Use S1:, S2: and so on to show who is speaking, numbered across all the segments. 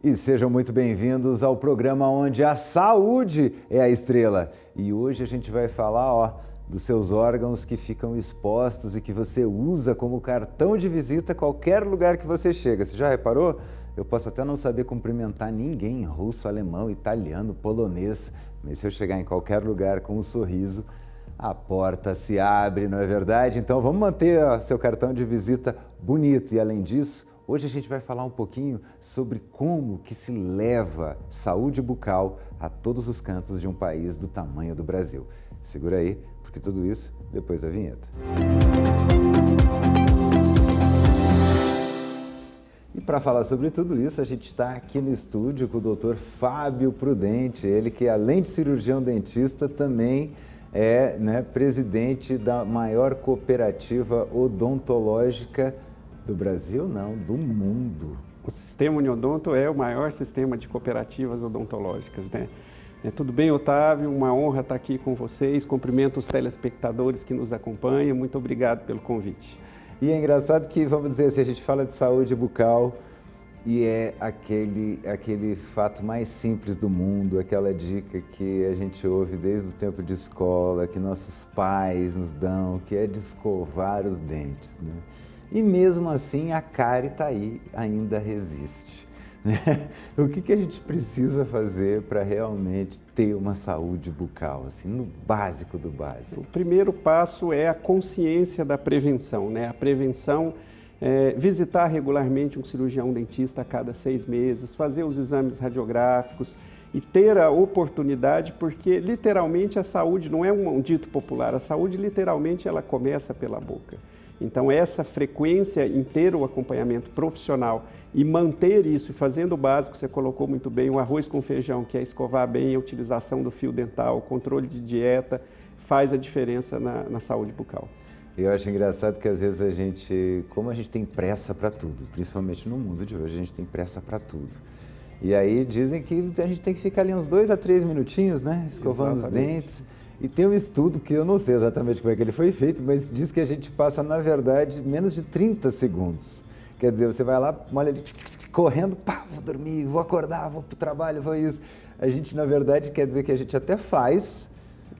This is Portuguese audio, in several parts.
S1: E sejam muito bem-vindos ao programa onde a saúde é a estrela. E hoje a gente vai falar, dos seus órgãos que ficam expostos e que você usa como cartão de visita a qualquer lugar que você chega. Você já reparou? Eu posso até não saber cumprimentar ninguém, russo, alemão, italiano, polonês, mas se eu chegar em qualquer lugar com um sorriso, a porta se abre, não é verdade? Então vamos manter seu cartão de visita bonito e, além disso, hoje a gente vai falar um pouquinho sobre como que se leva saúde bucal a todos os cantos de um país do tamanho do Brasil. Segura aí, porque tudo isso depois da vinheta. E para falar sobre tudo isso, a gente está aqui no estúdio com o Dr. Fábio Prudente, ele que além de cirurgião dentista também é presidente da maior cooperativa odontológica do Brasil, não, do mundo.
S2: O Sistema Uniodonto é o maior sistema de cooperativas odontológicas, né? Tudo bem, Otávio? Uma honra estar aqui com vocês. Cumprimento os telespectadores que nos acompanham. Muito obrigado pelo convite.
S1: E é engraçado que, vamos dizer assim, a gente fala de saúde bucal e é aquele fato mais simples do mundo, aquela dica que a gente ouve desde o tempo de escola, que nossos pais nos dão, que é de escovar os dentes, né? E mesmo assim a cárie está aí, ainda resiste, né? O que a gente precisa fazer para realmente ter uma saúde bucal, assim, no básico do básico?
S2: O primeiro passo é a consciência da prevenção, né? A prevenção é visitar regularmente um cirurgião dentista a cada 6 meses, fazer os exames radiográficos e ter a oportunidade, porque literalmente a saúde não é um dito popular, a saúde literalmente ela começa pela boca. Então, essa frequência em ter o acompanhamento profissional e manter isso, fazendo o básico, você colocou muito bem, o arroz com feijão, que é escovar bem, a utilização do fio dental, o controle de dieta, faz a diferença na saúde bucal.
S1: Eu acho engraçado que às vezes como a gente tem pressa para tudo, principalmente no mundo de hoje, a gente tem pressa para tudo. E aí dizem que a gente tem que ficar ali uns 2 a 3 minutinhos, né, escovando os dentes. E tem um estudo que eu não sei exatamente como é que ele foi feito, mas diz que a gente passa, na verdade, menos de 30 segundos. Quer dizer, você vai lá, molha ali, correndo, pá, vou dormir, vou acordar, vou para o trabalho, vou isso. A gente, na verdade, quer dizer que a gente até faz,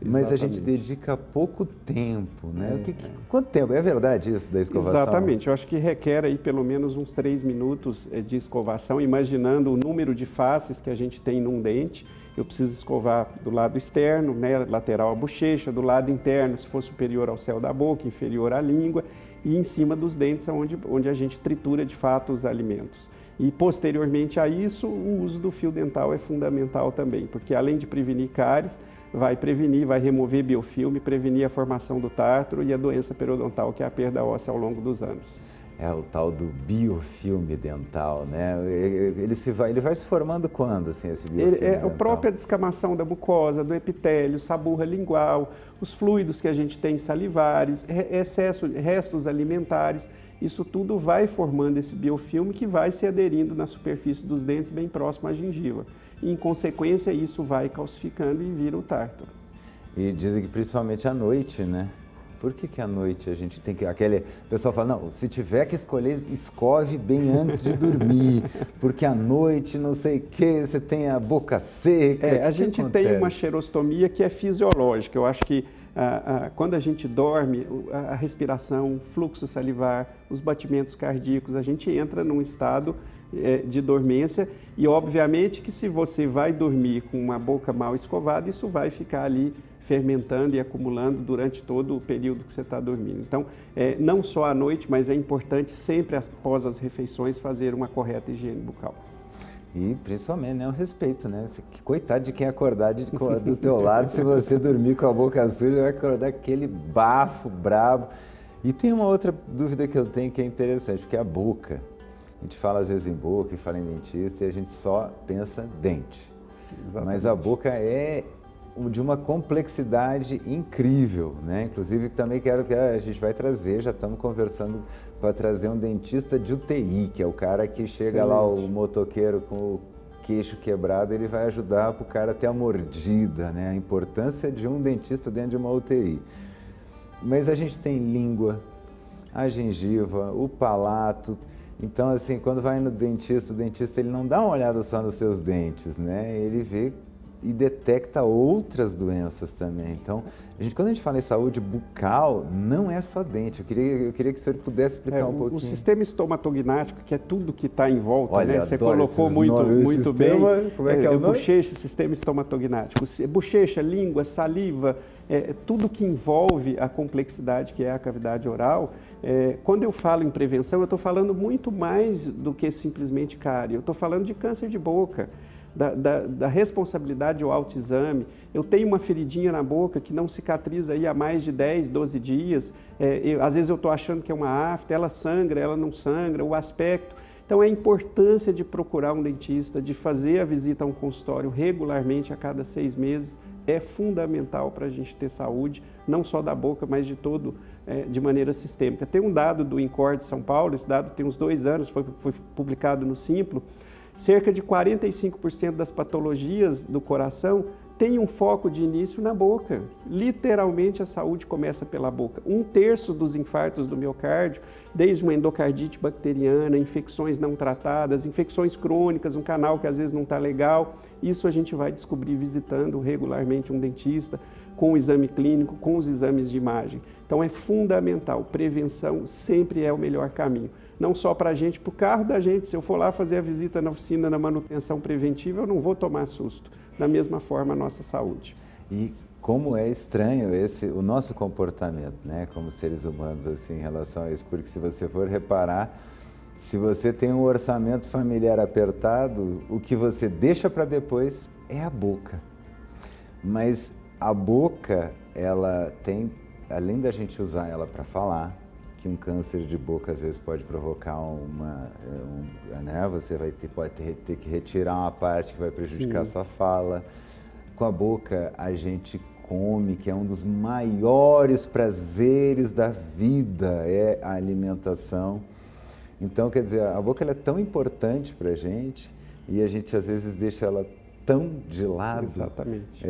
S1: mas a gente dedica pouco tempo, né? Quanto tempo? É verdade isso da escovação?
S2: Exatamente. Eu acho que requer aí pelo menos uns 3 minutos de escovação, imaginando o número de faces que a gente tem num dente. Eu preciso escovar do lado externo, né, lateral à bochecha, do lado interno, se for superior ao céu da boca, inferior à língua, e em cima dos dentes, onde a gente tritura de fato os alimentos. E posteriormente a isso, o uso do fio dental é fundamental também, porque além de prevenir cáries, vai remover biofilme, prevenir a formação do tártaro e a doença periodontal, que é a perda óssea ao longo dos anos.
S1: É o tal do biofilme dental, né? Ele vai se formando quando, assim, esse biofilme dental?
S2: A própria descamação da mucosa, do epitélio, saburra lingual, os fluidos que a gente tem salivares, restos alimentares, isso tudo vai formando esse biofilme que vai se aderindo na superfície dos dentes, bem próximo à gengiva. E, em consequência, isso vai calcificando e vira o tártaro.
S1: E dizem que principalmente à noite, né? Por que à noite a gente tem que... O pessoal fala, não, se tiver que escolher, escove bem antes de dormir, porque à noite, não sei o quê, você tem a boca seca.
S2: A gente tem uma xerostomia que é fisiológica. Eu acho que quando a gente dorme, a respiração, fluxo salivar, os batimentos cardíacos, a gente entra num estado de dormência e, obviamente, que se você vai dormir com uma boca mal escovada, isso vai ficar ali fermentando e acumulando durante todo o período que você está dormindo. Então, não só à noite, mas é importante sempre após as refeições fazer uma correta higiene bucal.
S1: E principalmente, né, o respeito, né? Coitado de quem acordar do teu lado, se você dormir com a boca suja, vai acordar aquele bafo brabo. E tem uma outra dúvida que eu tenho que é interessante, porque a boca, a gente fala às vezes em boca e fala em dentista e a gente só pensa dente. Exatamente. Mas a boca é de uma complexidade incrível, né? Inclusive também quero que a gente vai trazer, já estamos conversando para trazer um dentista de UTI, que é o cara que chega lá, o motoqueiro com o queixo quebrado, ele vai ajudar para o cara ter a mordida, né? A importância de um dentista dentro de uma UTI. Mas a gente tem língua, a gengiva, o palato, Então, assim, quando vai no dentista, o dentista ele não dá uma olhada só nos seus dentes, né? Ele vê e detecta outras doenças também. Então, quando a gente fala em saúde bucal, não é só dente. Eu queria que o senhor pudesse explicar um pouquinho.
S2: O sistema estomatognático, que é tudo que está em volta,
S1: olha,
S2: né? Você colocou muito bem.
S1: Como é que é o nome?
S2: Bochecha, sistema estomatognático. Bochecha, língua, saliva, tudo que envolve a complexidade que é a cavidade oral. Quando eu falo em prevenção, eu estou falando muito mais do que simplesmente cárie. Eu estou falando de câncer de boca. Da responsabilidade do autoexame. Eu tenho uma feridinha na boca que não cicatriza aí há mais de 10, 12 dias. Às vezes eu estou achando que é uma afta, ela sangra, ela não sangra, o aspecto. Então, a importância de procurar um dentista, de fazer a visita a um consultório regularmente a cada 6 meses, é fundamental para a gente ter saúde, não só da boca, mas de todo, de maneira sistêmica. Tem um dado do INCOR de São Paulo, esse dado tem uns 2 anos, foi publicado no Simplo. Cerca de 45% das patologias do coração tem um foco de início na boca. Literalmente, a saúde começa pela boca. 1/3 dos infartos do miocárdio, desde uma endocardite bacteriana, infecções não tratadas, infecções crônicas, um canal que às vezes não está legal, isso a gente vai descobrir visitando regularmente um dentista, com o exame clínico, com os exames de imagem. Então, é fundamental. Prevenção sempre é o melhor caminho. Não só para a gente, para o carro da gente. Se eu for lá fazer a visita na oficina, na manutenção preventiva, eu não vou tomar susto. Da mesma forma, a nossa saúde.
S1: E como é estranho o nosso comportamento, né, como seres humanos, assim, em relação a isso. Porque se você for reparar, se você tem um orçamento familiar apertado, o que você deixa para depois é a boca. Mas a boca, ela tem, além da gente usar ela para falar, que um câncer de boca às vezes pode provocar né? Você pode ter que retirar uma parte que vai prejudicar a sua fala. Com a boca a gente come, que é um dos maiores prazeres da vida, é a alimentação. Então, quer dizer, a boca ela é tão importante para a gente e a gente às vezes deixa ela tão de lado.
S2: Exatamente.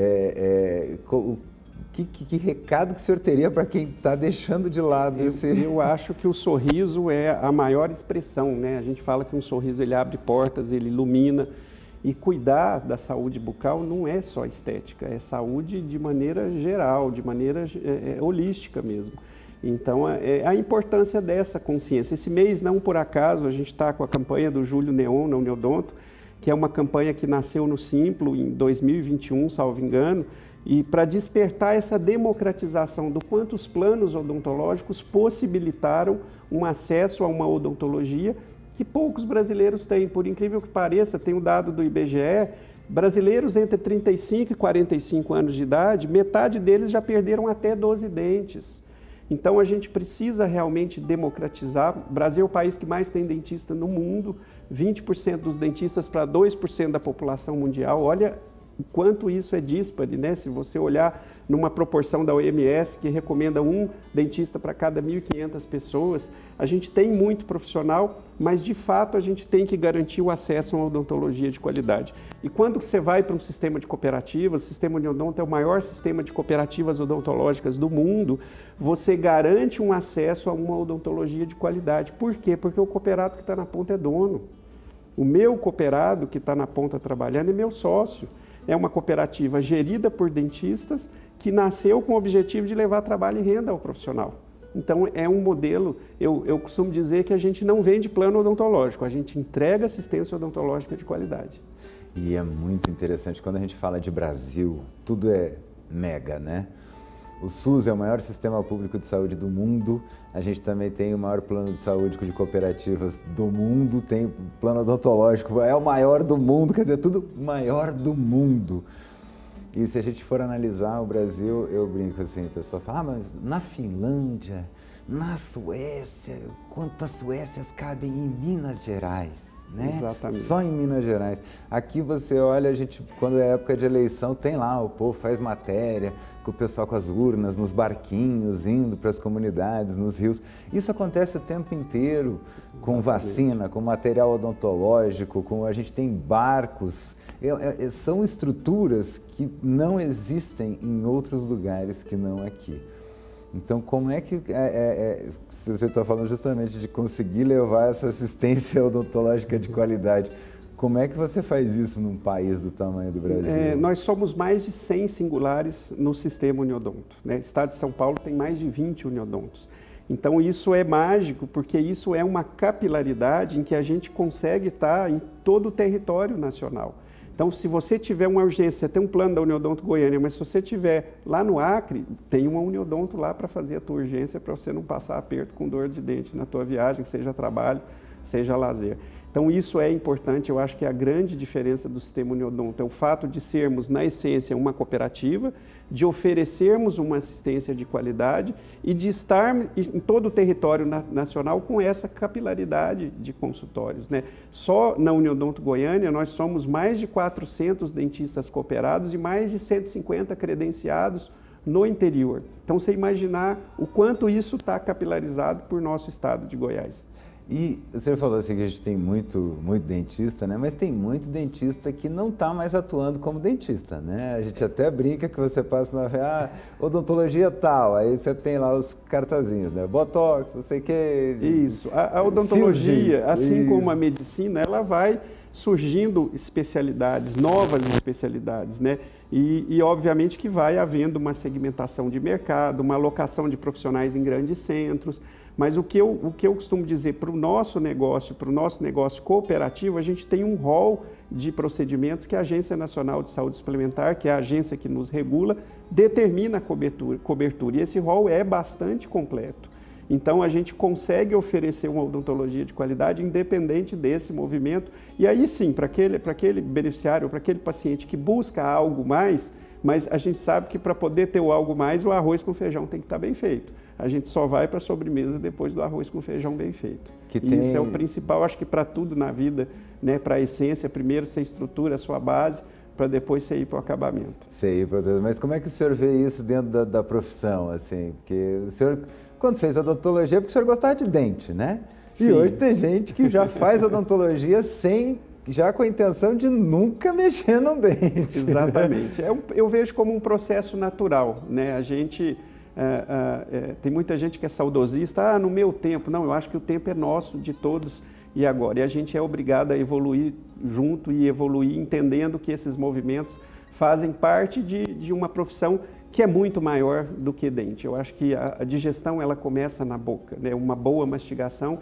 S1: Que recado que o senhor teria para quem está deixando de lado esse...
S2: Eu acho que o sorriso é a maior expressão, né? A gente fala que um sorriso ele abre portas, ele ilumina. E cuidar da saúde bucal não é só estética, é saúde de maneira geral, de maneira holística mesmo. Então, a importância dessa consciência. Esse mês, não por acaso, a gente está com a campanha do Júlio Neon, na Uniodonto, que é uma campanha que nasceu no Simplo em 2021, salvo engano, e para despertar essa democratização do quanto os planos odontológicos possibilitaram um acesso a uma odontologia que poucos brasileiros têm. Por incrível que pareça, tem um dado do IBGE, brasileiros entre 35 e 45 anos de idade, metade deles já perderam até 12 dentes. Então, a gente precisa realmente democratizar. O Brasil é o país que mais tem dentista no mundo, 20% dos dentistas para 2% da população mundial. Olha o quanto isso é díspare, né? Se você olhar numa proporção da OMS, que recomenda um dentista para cada 1.500 pessoas, a gente tem muito profissional, mas de fato a gente tem que garantir o acesso a uma odontologia de qualidade. E quando você vai para um sistema de cooperativas, o sistema Uniodonto é o maior sistema de cooperativas odontológicas do mundo, você garante um acesso a uma odontologia de qualidade. Por quê? Porque o cooperado que está na ponta é dono. O meu cooperado que está na ponta trabalhando é meu sócio. É uma cooperativa gerida por dentistas que nasceu com o objetivo de levar trabalho e renda ao profissional. Então, é um modelo, eu costumo dizer que a gente não vende plano odontológico, a gente entrega assistência odontológica de qualidade.
S1: E é muito interessante, quando a gente fala de Brasil, tudo é mega, né? O SUS é o maior sistema público de saúde do mundo, a gente também tem o maior plano de saúde de cooperativas do mundo, tem o plano odontológico, é o maior do mundo, quer dizer, tudo maior do mundo. E se a gente for analisar o Brasil, eu brinco assim, a pessoa fala, mas na Finlândia, na Suécia, quantas Suécias cabem em Minas Gerais? Né?
S2: Exatamente.
S1: Só em Minas Gerais. Aqui você olha, a gente, quando é época de eleição, tem lá, o povo faz matéria, com o pessoal com as urnas, nos barquinhos, indo para as comunidades, nos rios. Isso acontece o tempo inteiro, com vacina, com material odontológico, a gente tem barcos. São estruturas que não existem em outros lugares que não aqui. Então, como é que você está falando justamente de conseguir levar essa assistência odontológica de qualidade? Como é que você faz isso num país do tamanho do Brasil?
S2: Nós somos mais de 100 singulares no sistema Uniodonto, né? O estado de São Paulo tem mais de 20 Uniodontos. Então, isso é mágico, porque isso é uma capilaridade em que a gente consegue estar em todo o território nacional. Então, se você tiver uma urgência, você tem um plano da Uniodonto Goiânia, mas se você tiver lá no Acre, tem uma Uniodonto lá para fazer a tua urgência, para você não passar aperto com dor de dente na tua viagem, seja trabalho, seja lazer. Então, isso é importante, eu acho que é a grande diferença do sistema Uniodonto, é o fato de sermos, na essência, uma cooperativa, de oferecermos uma assistência de qualidade e de estar em todo o território nacional com essa capilaridade de consultórios, né? Só na Uniodonto Goiânia nós somos mais de 400 dentistas cooperados e mais de 150 credenciados no interior. Então, você imaginar o quanto isso está capilarizado por nosso estado de Goiás.
S1: E você falou assim que a gente tem muito dentista, né? Mas tem muito dentista que não está mais atuando como dentista, né? A gente até brinca que você passa na odontologia tal, aí você tem lá os cartazinhos, né? Botox, não sei o quê.
S2: Isso. A odontologia, assim como a medicina, ela vai surgindo especialidades, novas especialidades, né? E obviamente que vai havendo uma segmentação de mercado, uma alocação de profissionais em grandes centros. Mas o que eu costumo dizer para o nosso negócio cooperativo, a gente tem um rol de procedimentos que a Agência Nacional de Saúde Suplementar, que é a agência que nos regula, determina a cobertura. E esse rol é bastante completo. Então, a gente consegue oferecer uma odontologia de qualidade independente desse movimento. E aí sim, para aquele beneficiário, para aquele paciente que busca algo mais, mas a gente sabe que para poder ter o algo mais, o arroz com feijão tem que estar bem feito. A gente só vai para a sobremesa depois do arroz com feijão bem feito. Isso é o principal, acho que para tudo na vida, né? Para a essência, primeiro você estrutura a sua base, para depois você ir para o acabamento.
S1: Mas como é que o senhor vê isso dentro da profissão? Assim? Porque o senhor, quando fez odontologia, porque o senhor gostava de dente, né?
S2: Sim.
S1: E hoje tem gente que já faz odontologia já com a intenção de nunca mexer no dente.
S2: Exatamente. Eu vejo como um processo natural, né? A gente... tem muita gente que é saudosista, no meu tempo. Não, eu acho que o tempo é nosso, de todos e agora. E a gente é obrigado a evoluir junto e evoluir entendendo que esses movimentos fazem parte de uma profissão que é muito maior do que dente. Eu acho que a digestão ela começa na boca, né? Uma boa mastigação,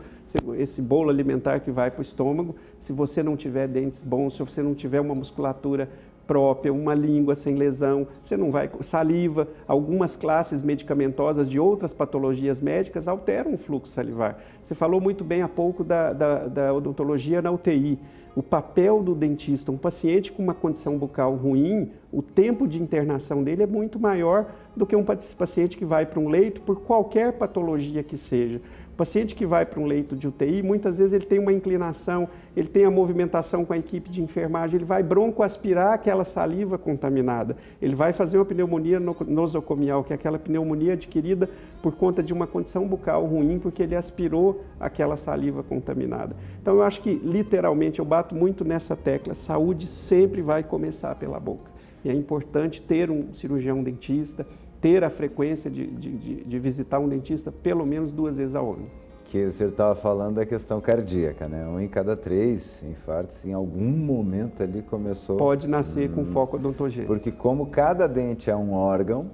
S2: esse bolo alimentar que vai para o estômago, se você não tiver dentes bons, se você não tiver uma musculatura própria, uma língua sem lesão, você não vai... Saliva, algumas classes medicamentosas de outras patologias médicas alteram o fluxo salivar. Você falou muito bem há pouco da odontologia na UTI. O papel do dentista, um paciente com uma condição bucal ruim, o tempo de internação dele é muito maior do que um paciente que vai para um leito por qualquer patologia que seja. O paciente que vai para um leito de UTI, muitas vezes ele tem uma inclinação, ele tem a movimentação com a equipe de enfermagem, ele vai broncoaspirar aquela saliva contaminada, ele vai fazer uma pneumonia nosocomial, que é aquela pneumonia adquirida por conta de uma condição bucal ruim, porque ele aspirou aquela saliva contaminada. Então, eu acho que, literalmente, eu bato muito nessa tecla, saúde sempre vai começar pela boca. E é importante ter um cirurgião dentista, ter a frequência de visitar um dentista pelo menos 2 vezes ao ano.
S1: Que o senhor estava falando da questão cardíaca, né? 1 em cada 3 infartos, em algum momento ali começou...
S2: Pode nascer com foco odontogênico.
S1: Porque como cada dente é um órgão,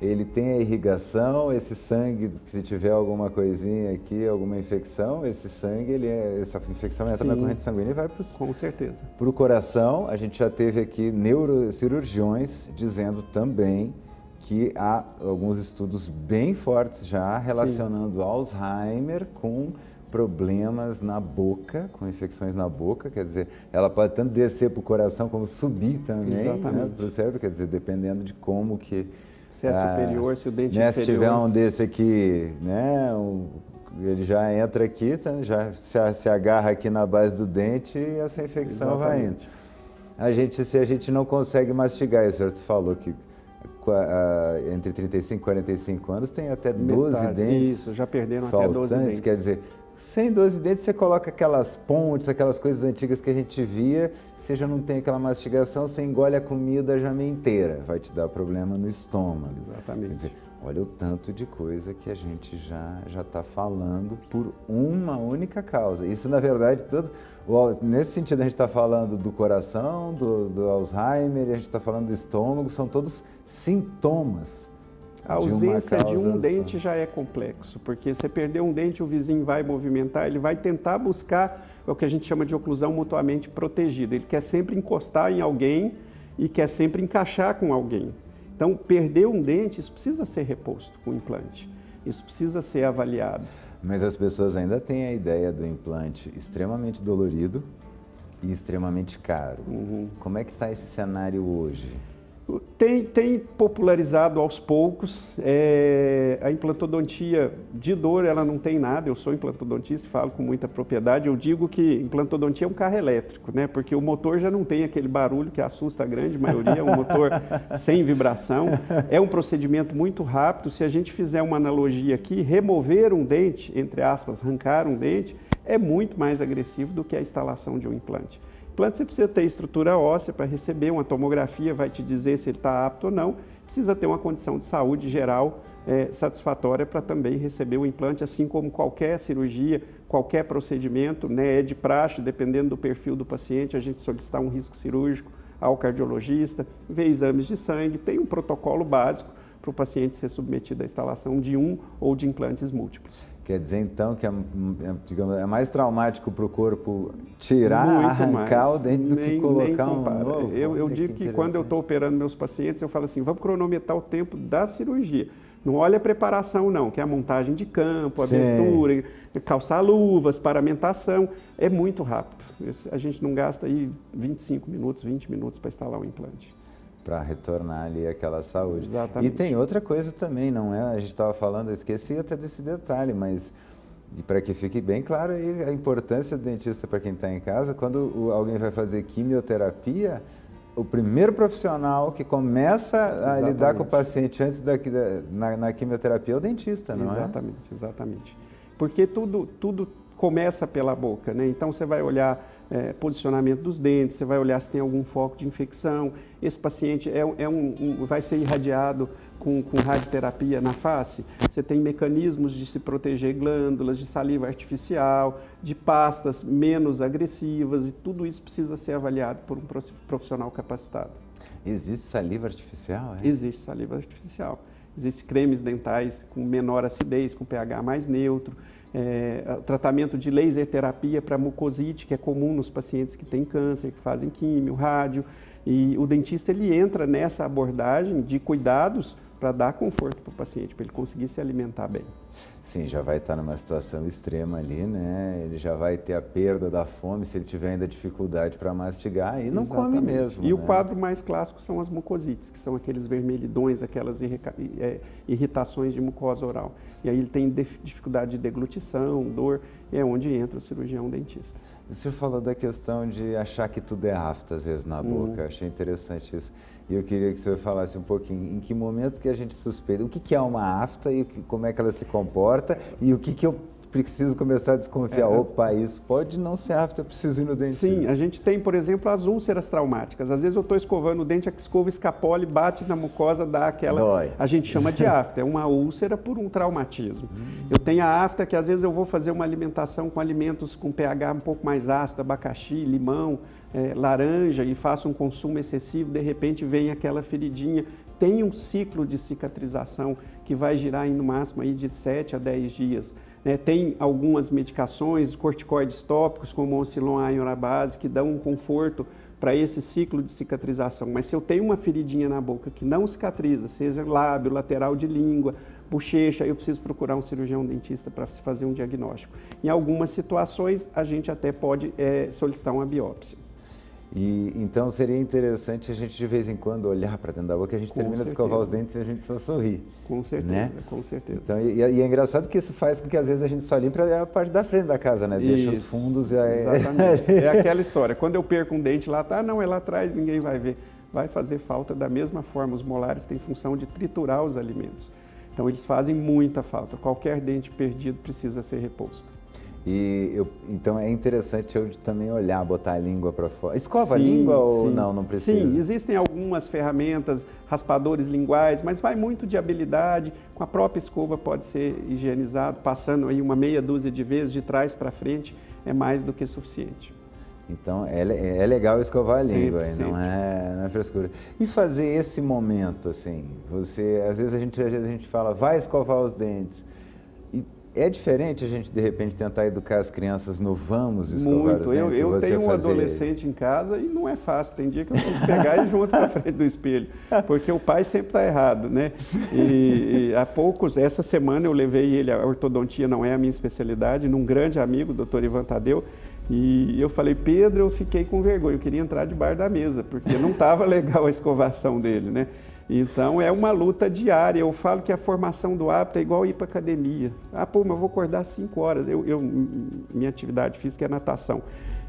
S1: ele tem a irrigação, esse sangue, se tiver alguma coisinha aqui, alguma infecção, esse sangue, essa infecção entra na corrente sanguínea e vai para
S2: com certeza.
S1: Para o coração. A gente já teve aqui neurocirurgiões dizendo também que há alguns estudos bem fortes já relacionando Alzheimer com problemas na boca, com infecções na boca, quer dizer, ela pode tanto descer para o coração como subir também, né, para o cérebro, quer dizer, dependendo de como que...
S2: Se é superior, se o dente é inferior.
S1: Se tiver um desse aqui, né, ele já entra aqui, tá, já se agarra aqui na base do dente e essa infecção vai indo. Se a gente não consegue mastigar, o senhor falou que entre 35 e 45 anos tem até 12 dentes.
S2: Isso, já perderam
S1: faltantes,
S2: até 12 dentes.
S1: Quer dizer, Sem 12 dentes, você coloca aquelas pontes, aquelas coisas antigas que a gente via, você já não tem aquela mastigação, você engole a comida já meio inteira, vai te dar problema no estômago.
S2: Exatamente.
S1: Quer dizer, olha o tanto de coisa que a gente já está falando por uma única causa. Isso, na verdade, nesse sentido, a gente está falando do coração, do Alzheimer, a gente está falando do estômago, são todos sintomas.
S2: A ausência de um dente já é complexo, porque você perdeu um dente, o vizinho vai movimentar, ele vai tentar buscar o que a gente chama de oclusão mutuamente protegida. Ele quer sempre encostar em alguém e quer sempre encaixar com alguém. Então, perder um dente, isso precisa ser reposto com implante. Isso precisa ser avaliado.
S1: Mas as pessoas ainda têm a ideia do implante extremamente dolorido e extremamente caro. Como é que está esse cenário hoje?
S2: Tem popularizado aos poucos. A implantodontia de dor, ela não tem nada. Eu sou implantodontista e falo com muita propriedade. Eu digo que implantodontia é um carro elétrico, né? Porque o motor já não tem aquele barulho que assusta a grande maioria, é um motor sem vibração. É um procedimento muito rápido. Se a gente fizer uma analogia aqui, remover um dente, entre aspas, arrancar um dente, é muito mais agressivo do que a instalação de um implante. Implante você precisa ter estrutura óssea para receber, uma tomografia vai te dizer se ele está apto ou não, precisa ter uma condição de saúde geral satisfatória para também receber o implante, assim como qualquer cirurgia, qualquer procedimento, né, é de praxe, dependendo do perfil do paciente, a gente solicitar um risco cirúrgico ao cardiologista, ver exames de sangue, tem um protocolo básico para o paciente ser submetido à instalação de um ou de implantes múltiplos.
S1: Quer dizer, então, que digamos, é mais traumático para o corpo tirar, arrancar o dente do que colocar um novo?
S2: Eu digo que quando eu estou operando meus pacientes, eu falo assim, vamos cronometrar o tempo da cirurgia. Não olha a preparação, não, que é a montagem de campo, a abertura, calçar luvas, paramentação. É muito rápido. A gente não gasta aí 25 minutos, 20 minutos para instalar um implante.
S1: Para retornar ali aquela saúde.
S2: Exatamente.
S1: E tem outra coisa também, não é? A gente estava falando, eu esqueci até desse detalhe, mas para que fique bem claro aí a importância do dentista para quem está em casa, quando alguém vai fazer quimioterapia, o primeiro profissional que começa a lidar com o paciente antes na quimioterapia é o dentista, não é?
S2: Exatamente. Porque tudo começa pela boca, né? Então você vai olhar posicionamento dos dentes, você vai olhar se tem algum foco de infecção. Esse paciente vai ser irradiado com radioterapia na face. Você tem mecanismos de se proteger glândulas, de saliva artificial, de pastas menos agressivas, e tudo isso precisa ser avaliado por um profissional capacitado.
S1: Existe saliva artificial?
S2: Existe saliva artificial. Existem cremes dentais com menor acidez, com pH mais neutro. Tratamento de laser terapia para mucosite, que é comum nos pacientes que têm câncer, que fazem químio, rádio. E o dentista ele entra nessa abordagem de cuidados para dar conforto para o paciente, para ele conseguir se alimentar bem.
S1: Sim, já vai estar numa situação extrema ali, né? Ele já vai ter a perda da fome, se ele tiver ainda dificuldade para mastigar, e não come mesmo.
S2: E
S1: né?
S2: o quadro mais clássico são as mucosites, que são aqueles vermelhidões, aquelas irritações de mucosa oral. E aí ele tem dificuldade de deglutição, dor, e é onde entra o cirurgião dentista.
S1: O senhor falou da questão de achar que tudo é afta, às vezes, na boca. Eu achei interessante isso. E eu queria que o senhor falasse um pouquinho em que momento que a gente suspeita, o que é uma afta e como é que ela se comporta e o que eu preciso começar a desconfiar. Opa, isso pode não ser afta, eu preciso ir no dentista.
S2: Sim, a gente tem, por exemplo, as úlceras traumáticas. Às vezes eu estou escovando o dente, a escova escapole, bate na mucosa, dá aquela...
S1: Dói.
S2: A gente chama de afta, é uma úlcera por um traumatismo. Eu tenho a afta que às vezes eu vou fazer uma alimentação com alimentos com pH um pouco mais ácido, abacaxi, limão, laranja, e faço um consumo excessivo, de repente vem aquela feridinha. Tem um ciclo de cicatrização que vai girar em no máximo aí de 7 a 10 dias. Tem algumas medicações, corticoides tópicos, como o Oncilon Ionabase, que dão um conforto para esse ciclo de cicatrização. Mas se eu tenho uma feridinha na boca que não cicatriza, seja lábio, lateral de língua, bochecha, eu preciso procurar um cirurgião dentista para se fazer um diagnóstico. Em algumas situações, a gente até pode solicitar uma biópsia.
S1: E então seria interessante a gente de vez em quando olhar para dentro da boca, a gente termina de escovar os dentes e a gente só sorri.
S2: Com certeza, né? Com certeza.
S1: Então, e é engraçado que isso faz com que às vezes a gente só limpa a parte da frente da casa, né? Deixa os fundos e aí...
S2: Exatamente. É aquela história, quando eu perco um dente lá, não, é lá atrás, ninguém vai ver. Vai fazer falta da mesma forma, os molares têm função de triturar os alimentos. Então eles fazem muita falta, qualquer dente perdido precisa ser reposto.
S1: Então é interessante eu também olhar, botar a língua para fora. Escova a língua ou não precisa?
S2: Sim, existem algumas ferramentas, raspadores linguais, mas vai muito de habilidade. Com a própria escova pode ser higienizado, passando aí uma meia dúzia de vezes de trás para frente, é mais do que suficiente.
S1: Então é legal escovar a língua,
S2: sempre.
S1: Não é frescura. E fazer esse momento, assim, às vezes a gente fala, vai escovar os dentes. É diferente a gente, de repente, tentar educar as crianças no vamos escovar os dentes?
S2: Eu tenho um adolescente em casa e não é fácil. Tem dia que eu tenho que pegar ele junto para frente do espelho, porque o pai sempre está errado, né? E há poucos, essa semana eu levei ele, a ortodontia não é a minha especialidade, num grande amigo, o Dr. Ivan Tadeu, e eu falei, Pedro, eu fiquei com vergonha, eu queria entrar debaixo da mesa, porque não estava legal a escovação dele, né? Então, é uma luta diária. Eu falo que a formação do hábito é igual ir para a academia. Mas eu vou acordar às 5 horas. Minha atividade física é natação.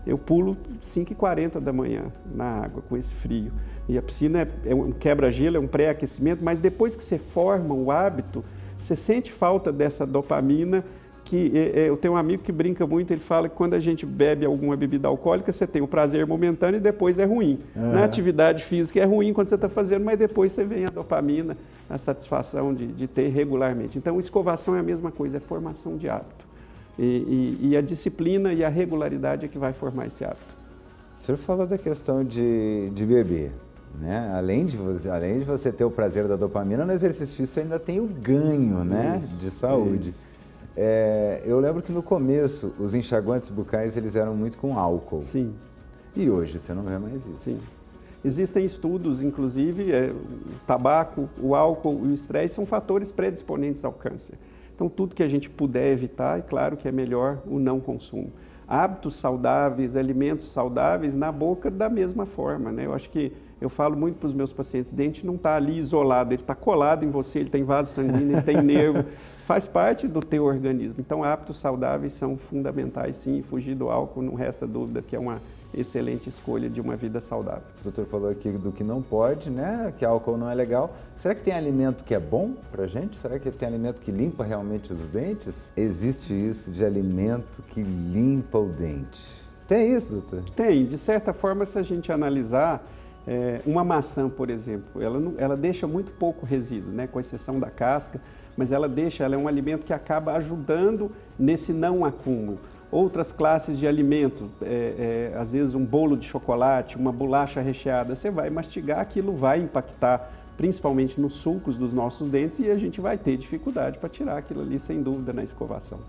S2: Eu pulo 5h40 da manhã na água, com esse frio. E a piscina é um quebra-gelo, é um pré-aquecimento, mas depois que você forma o hábito, você sente falta dessa dopamina. Eu tenho um amigo que brinca muito, ele fala que quando a gente bebe alguma bebida alcoólica, você tem o prazer momentâneo e depois é ruim. Na atividade física é ruim quando você está fazendo, mas depois você vem a dopamina, a satisfação de ter regularmente. Então, escovação é a mesma coisa, é formação de hábito. E a disciplina e a regularidade é que vai formar esse hábito.
S1: O senhor falou da questão de beber, né? Além de você ter o prazer da dopamina, no exercício físico você ainda tem o ganho, né? De saúde. Isso. Eu lembro que no começo os enxaguantes bucais eles eram muito com álcool.
S2: Sim.
S1: E hoje você não vê mais isso.
S2: Sim. Existem estudos, inclusive, o tabaco, o álcool e o estresse são fatores predisponentes ao câncer. Então, tudo que a gente puder evitar, é claro que é melhor o não consumo. Hábitos saudáveis, alimentos saudáveis na boca da mesma forma, né? Eu acho que eu falo muito para os meus pacientes, o dente não está ali isolado, ele está colado em você, ele tem vaso sanguíneo, ele tem nervo, faz parte do teu organismo. Então, hábitos saudáveis são fundamentais, sim, e fugir do álcool, não resta dúvida que é uma excelente escolha de uma vida saudável.
S1: O doutor falou aqui do que não pode, né? Que álcool não é legal. Será que tem alimento que é bom para a gente? Será que tem alimento que limpa realmente os dentes? Existe isso de alimento que limpa o dente? Tem isso, doutor?
S2: Tem. De certa forma, se a gente analisar, uma maçã, por exemplo, ela deixa muito pouco resíduo, né? Com exceção da casca, mas ela é um alimento que acaba ajudando nesse não acúmulo. Outras classes de alimento, às vezes um bolo de chocolate, uma bolacha recheada, você vai mastigar, aquilo vai impactar principalmente nos sulcos dos nossos dentes e a gente vai ter dificuldade para tirar aquilo ali, sem dúvida, na escovação.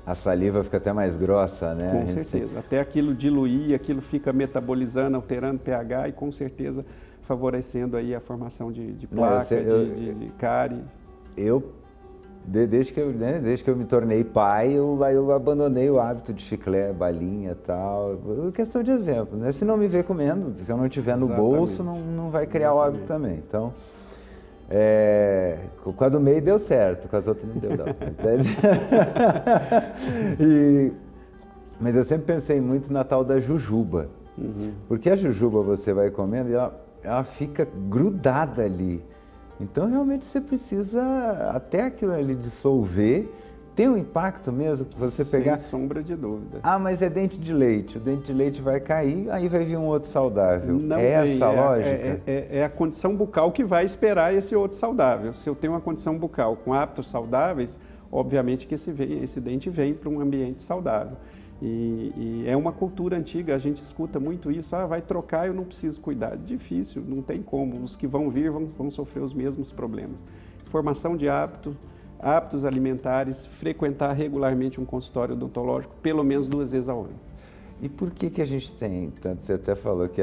S1: A saliva fica até mais grossa, né?
S2: Com certeza, até aquilo diluir, aquilo fica metabolizando, alterando pH e com certeza favorecendo aí a formação de placa, de cárie.
S1: Desde que eu me tornei pai, eu abandonei o hábito de chiclete, balinha e tal. Questão de exemplo, né? Se não me ver comendo, se eu não tiver no bolso, não vai criar o hábito também. Então, com a do meio deu certo, com as outras não deu não. Mas eu sempre pensei muito na tal da jujuba. Porque a jujuba você vai comendo e ela fica grudada ali. Então, realmente, você precisa até aquilo ali dissolver. Tem um impacto mesmo que você pegar...
S2: Sem sombra de dúvida.
S1: Mas é dente de leite. O dente de leite vai cair, aí vai vir um outro saudável. Não essa lógica?
S2: É a condição bucal que vai esperar esse outro saudável. Se eu tenho uma condição bucal com hábitos saudáveis, obviamente que esse dente vem para um ambiente saudável. E é uma cultura antiga, a gente escuta muito isso, vai trocar, eu não preciso cuidar. Difícil, não tem como, os que vão vir vão sofrer os mesmos problemas. Formação de hábitos alimentares, frequentar regularmente um consultório odontológico, pelo menos 2 vezes ao ano.
S1: E por que a gente tem, tanto você até falou que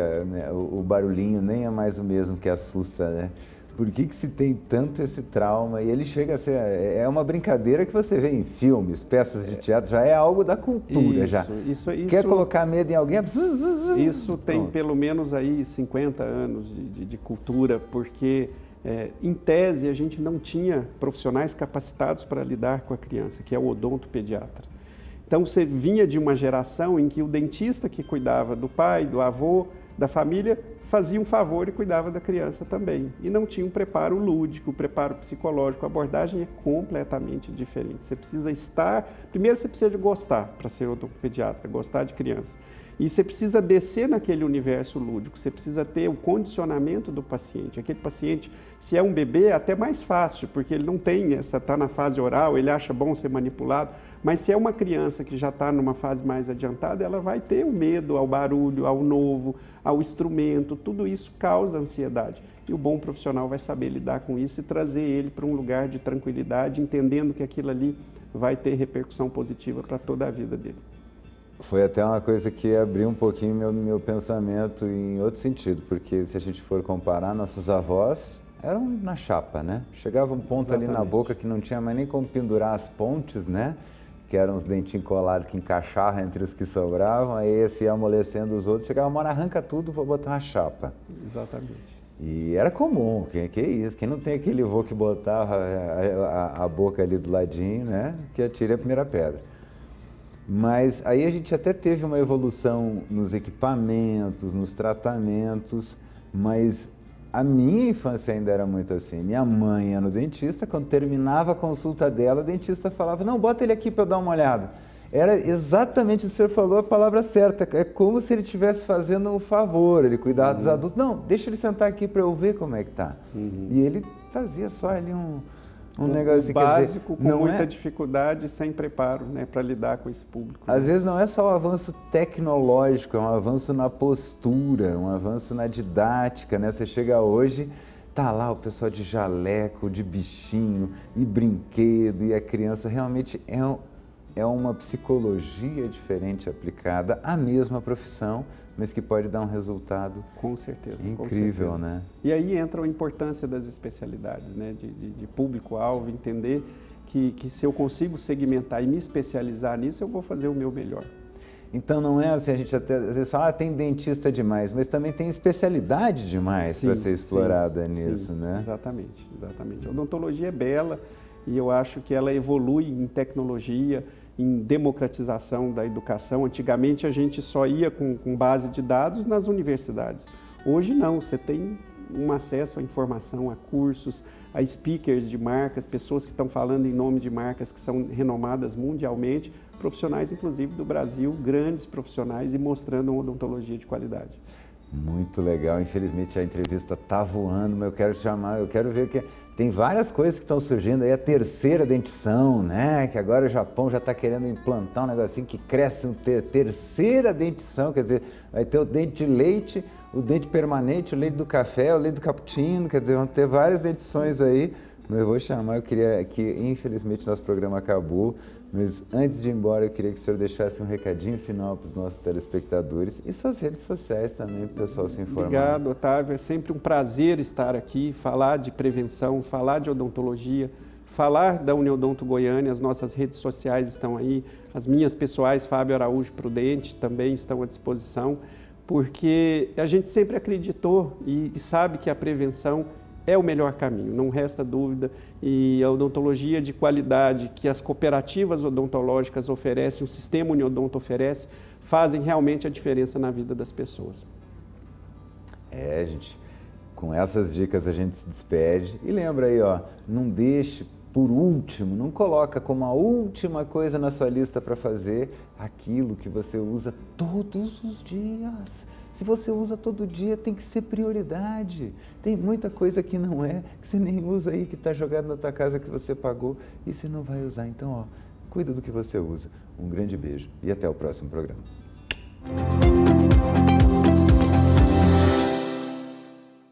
S1: o barulhinho nem é mais o mesmo que assusta, né? Por que se tem tanto esse trauma? E ele chega a ser... É uma brincadeira que você vê em filmes, peças de teatro, já é algo da cultura.
S2: Isso,
S1: Quer colocar medo em alguém?
S2: Isso tem pelo menos aí 50 anos de cultura, porque em tese a gente não tinha profissionais capacitados para lidar com a criança, que é o odontopediatra. Então você vinha de uma geração em que o dentista que cuidava do pai, do avô, da família fazia um favor e cuidava da criança também. E não tinha um preparo lúdico, um preparo psicológico. A abordagem é completamente diferente. Você precisa estar... Primeiro, você precisa de gostar para ser odontopediatra, gostar de criança. E você precisa descer naquele universo lúdico, você precisa ter o condicionamento do paciente. Aquele paciente, se é um bebê, é até mais fácil, porque ele não tem está na fase oral, ele acha bom ser manipulado. Mas se é uma criança que já está numa fase mais adiantada, ela vai ter o medo ao barulho, ao novo, ao instrumento, tudo isso causa ansiedade. E o bom profissional vai saber lidar com isso e trazer ele para um lugar de tranquilidade, entendendo que aquilo ali vai ter repercussão positiva para toda a vida dele.
S1: Foi até uma coisa que abriu um pouquinho meu pensamento em outro sentido, porque se a gente for comparar, nossos avós eram na chapa, né? Chegava um ponto ali na boca que não tinha mais nem como pendurar as pontes, né? Que eram os dentinhos colados que encaixavam entre os que sobravam, aí esse ia amolecendo os outros, chegava uma hora, arranca tudo, vou botar uma chapa.
S2: Exatamente.
S1: E era comum, que é isso, quem não tem aquele vô que botava a boca ali do ladinho, né? Que atire a primeira pedra. Mas aí a gente até teve uma evolução nos equipamentos, nos tratamentos, mas a minha infância ainda era muito assim. Minha mãe ia no dentista, quando terminava a consulta dela, o dentista falava, não, bota ele aqui para eu dar uma olhada. Era exatamente o que o senhor falou, a palavra certa, é como se ele estivesse fazendo um favor, ele cuidava dos adultos. Não, deixa ele sentar aqui para eu ver como é que tá. E ele fazia só ali um negócio
S2: básico,
S1: quer dizer,
S2: com muita dificuldade, sem preparo, né, para lidar com esse público.
S1: Às vezes não é só um avanço tecnológico, é um avanço na postura, um avanço na didática, né? Você chega hoje, tá lá o pessoal de jaleco, de bichinho e brinquedo, e a criança realmente é uma psicologia diferente aplicada à mesma profissão, mas que pode dar um resultado
S2: com certeza,
S1: incrível,
S2: com certeza.
S1: Né?
S2: E aí entra a importância das especialidades, né? de público-alvo, entender que se eu consigo segmentar e me especializar nisso, eu vou fazer o meu melhor.
S1: Então não é assim, a gente até às vezes fala, tem dentista demais, mas também tem especialidade demais para ser explorada nisso, né?
S2: Exatamente, exatamente. A odontologia é bela e eu acho que ela evolui em tecnologia, em democratização da educação. Antigamente a gente só ia com base de dados nas universidades. Hoje não, você tem um acesso à informação, a cursos, a speakers de marcas, pessoas que estão falando em nome de marcas que são renomadas mundialmente, profissionais inclusive do Brasil, grandes profissionais e mostrando uma odontologia de qualidade.
S1: Muito legal, infelizmente a entrevista está voando, mas eu quero ver que tem várias coisas que estão surgindo aí, a terceira dentição, né? Que agora o Japão já está querendo implantar um negocinho que cresce terceira dentição, quer dizer, vai ter o dente de leite, o dente permanente, o leite do café, o leite do cappuccino, quer dizer, vão ter várias dentições aí. Mas eu vou chamar, eu queria que, infelizmente, nosso programa acabou, mas antes de ir embora, eu queria que o senhor deixasse um recadinho final para os nossos telespectadores e suas redes sociais também, para o pessoal se informar.
S2: Obrigado, Otávio. É sempre um prazer estar aqui, falar de prevenção, falar de odontologia, falar da Uniodonto Goiânia. As nossas redes sociais estão aí, as minhas pessoais, Fábio Araújo Prudente, também estão à disposição, porque a gente sempre acreditou e sabe que a prevenção é o melhor caminho, não resta dúvida, e a odontologia de qualidade que as cooperativas odontológicas oferecem, o sistema Uniodonto oferece, fazem realmente a diferença na vida das pessoas.
S1: Gente, com essas dicas a gente se despede e lembra aí, ó, não deixe por último, não coloca como a última coisa na sua lista para fazer aquilo que você usa todos os dias. Se você usa todo dia, tem que ser prioridade. Tem muita coisa que não é, que você nem usa aí, que está jogado na tua casa, que você pagou e você não vai usar. Então, ó, cuida do que você usa. Um grande beijo e até o próximo programa.